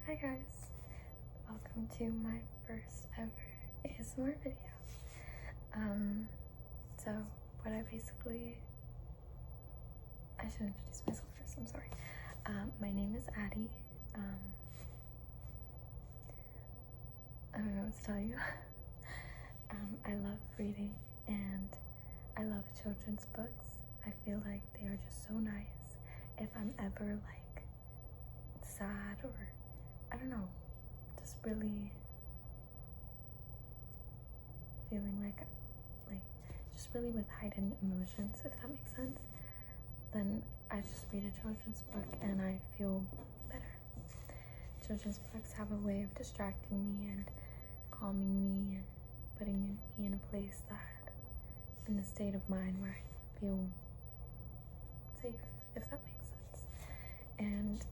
Hi guys, welcome to my first ever ASMR video. So what I should introduce myself first, I'm sorry. My name is Addie. I don't know what to tell you. I love reading and I love children's books. I feel like they are just so nice. If I'm ever like sad or I don't know, just really feeling like just really with heightened emotions, if that makes sense, then I just read a children's book and I feel better. Children's books have a way of distracting me and calming me and putting me in a place that, in a state of mind where I feel safe, if that makes sense. And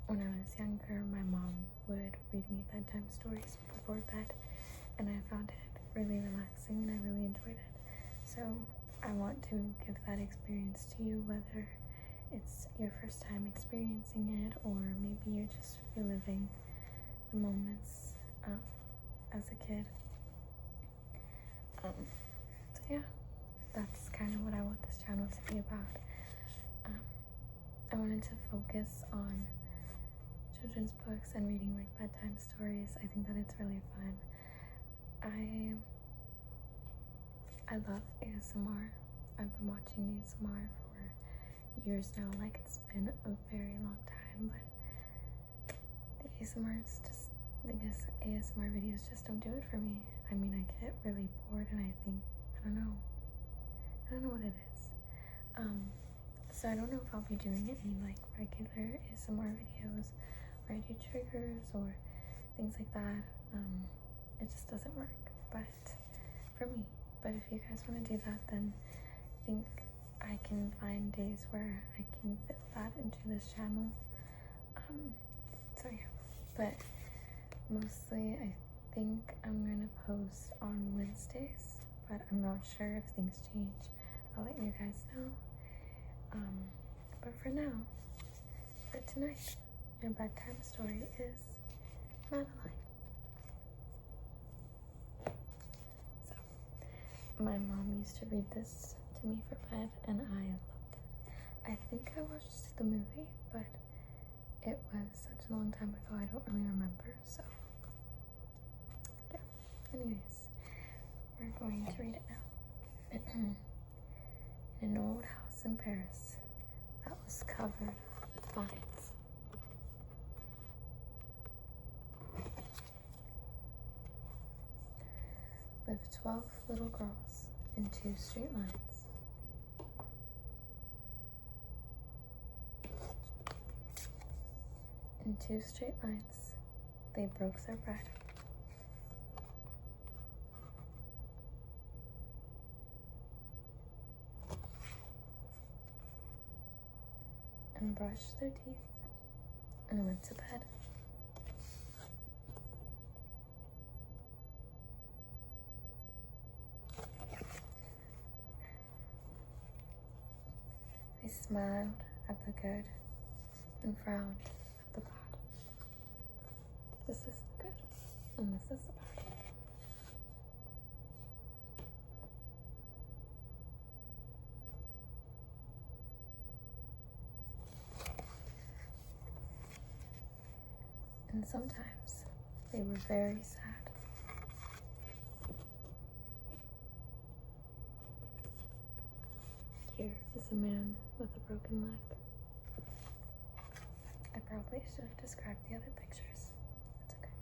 when I was younger, my mom would read me bedtime stories before bed, and I found it really relaxing and I really enjoyed it. So I want to give that experience to you, whether it's your first time experiencing it or maybe you're just reliving the moments as a kid. So yeah, that's kind of what I want this channel to be about. I wanted to focus on children's books and reading like bedtime stories. I think that it's really fun. I love ASMR. I've been watching ASMR for years now. Like, it's been a very long time, but the ASMR videos just don't do it for me. I mean, I get really bored and I think, I don't know what it is. So I don't know if I'll be doing any like regular ASMR videos where I do triggers or things like that. It just doesn't work, but for me. But if you guys want to do that, then I think I can find days where I can fit that into this channel. So yeah, but mostly I think I'm gonna post on Wednesdays, but I'm not sure if things change. I'll let you guys know. But for now, for tonight, your bedtime story is Madeline. So, my mom used to read this to me for bed and I loved it. I think I watched the movie, but it was such a long time ago I don't really remember, so yeah. Anyways, we're going to read it now. In an old house in Paris that was covered with vines, lived 12 little girls in 2 straight lines. In 2 straight lines, they broke their bread. And brushed their teeth and went to bed. They smiled at the good and frowned at the bad. This is the good and this is the bad. And sometimes they were very sad. Here is a man with a broken leg. I probably should have described the other pictures. It's okay.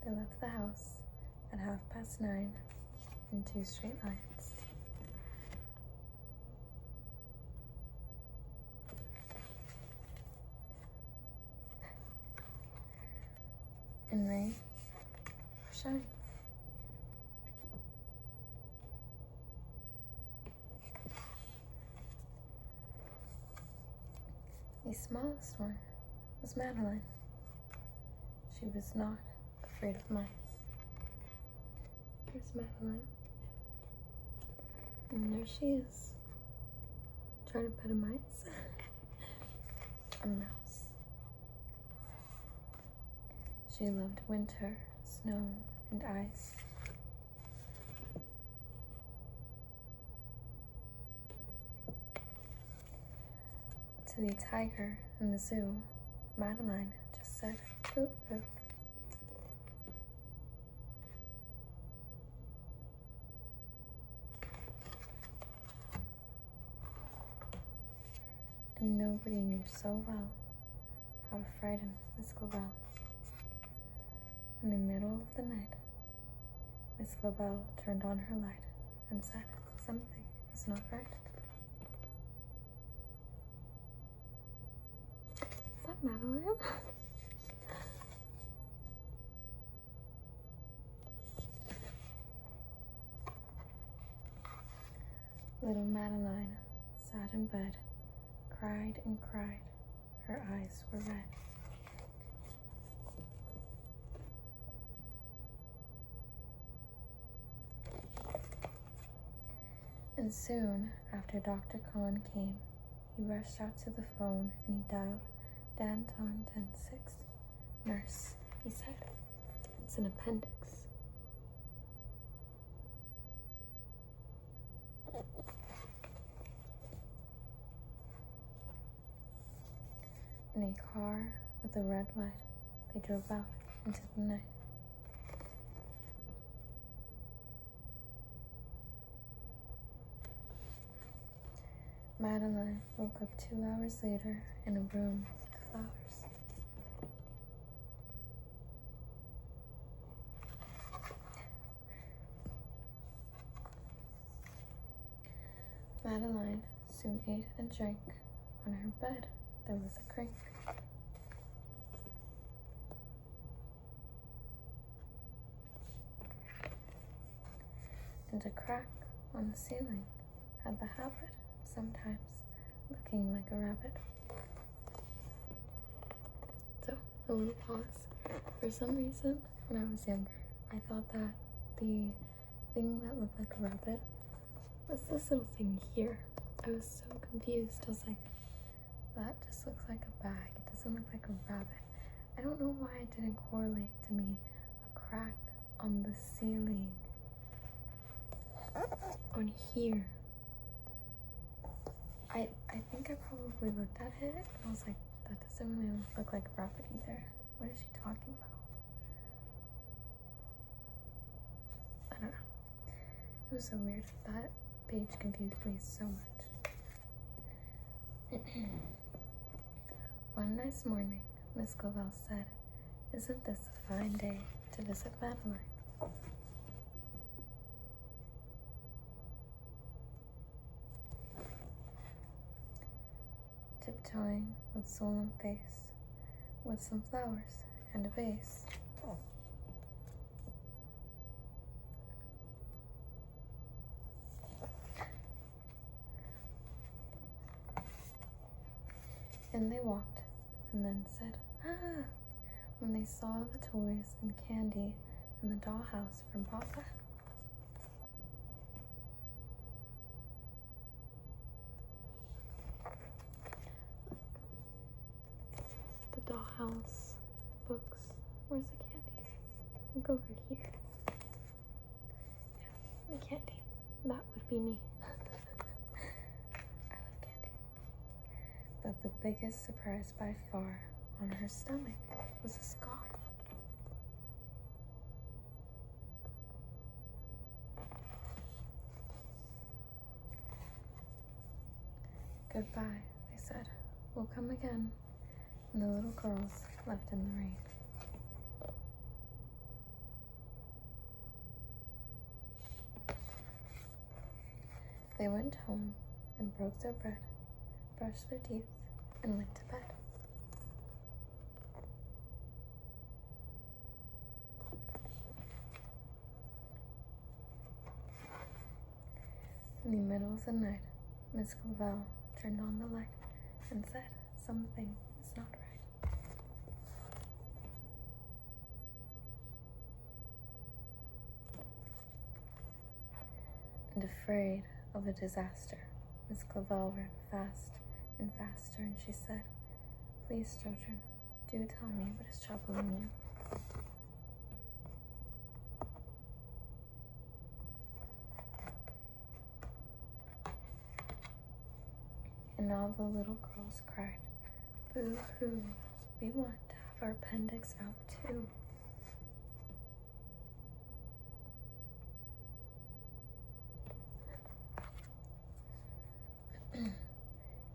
They left the house at 9:30 in 2 straight lines. And rain or shine. The smallest one was Madeline. She was not afraid of mice. Here's Madeline. And there she is, trying to pet a mouse. A mouse. She loved winter, snow, and ice. To the tiger in the zoo, Madeline just said, "Poop, poop." And nobody knew so well how to frighten Miss Clavel. In the middle of the night, Miss Clavel turned on her light and said, "Something is not right." Is that Madeline? Little Madeline sat in bed, cried and cried. Her eyes were red. And soon after Dr. Kahn came, he rushed out to the phone and he dialed Danton 106. "Nurse," he said, "it's an appendix." In a car with a red light, they drove out into the night. Madeline woke up 2 hours later in a room with flowers. Madeline soon ate and drank. On her bed there was a crank. And a crack on the ceiling had the habit of sometimes looking like a rabbit. So, a little pause. For some reason, when I was younger, I thought that the thing that looked like a rabbit was this little thing here. I was so confused. I was like, that just looks like a bag. It doesn't look like a rabbit. I don't know why it didn't correlate to me a crack on the ceiling. On here. I think I probably looked at it and I was like, that doesn't really look like a rabbit either. What is she talking about? I don't know. It was so weird. That page confused me so much. One nice morning, Miss Clavel said, "Isn't this a fine day to visit Madeline?" Tiptoeing with solemn face, with some flowers and a vase. And they walked, and then said, "Ah," when they saw the toys and candy in the dollhouse from Papa. The dollhouse, books, where's the candy? Look over here. Yeah, the candy. That would be me. I love candy. But the biggest surprise by far on her stomach was a scar. "Goodbye," they said. "We'll come again." And the little girls left in the rain. They went home and broke their bread, brushed their teeth, and went to bed. In the middle of the night, Miss Clavel turned on the light and said, "Something is not right." And afraid of a disaster, Miss Clavel ran fast and faster, and she said, "Please, children, do tell me what is troubling you." all the little girls cried, "Boo-hoo, we want to have our appendix out too."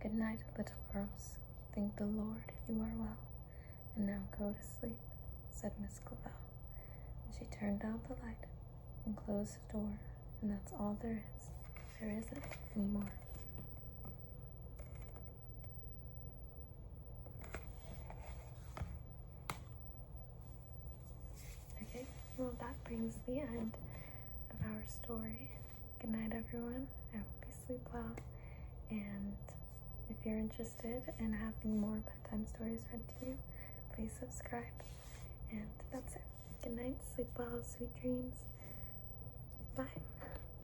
"Good night, little girls. Thank the Lord you are well. And now go to sleep," said Miss Clavel. And she turned out the light and closed the door, and that's all there is. There isn't anymore. Okay, well, that brings the end of our story. Good night, everyone. I hope you sleep well. And if you're interested in having more bedtime stories read to you, please subscribe. And that's it. Good night, sleep well, sweet dreams. Bye.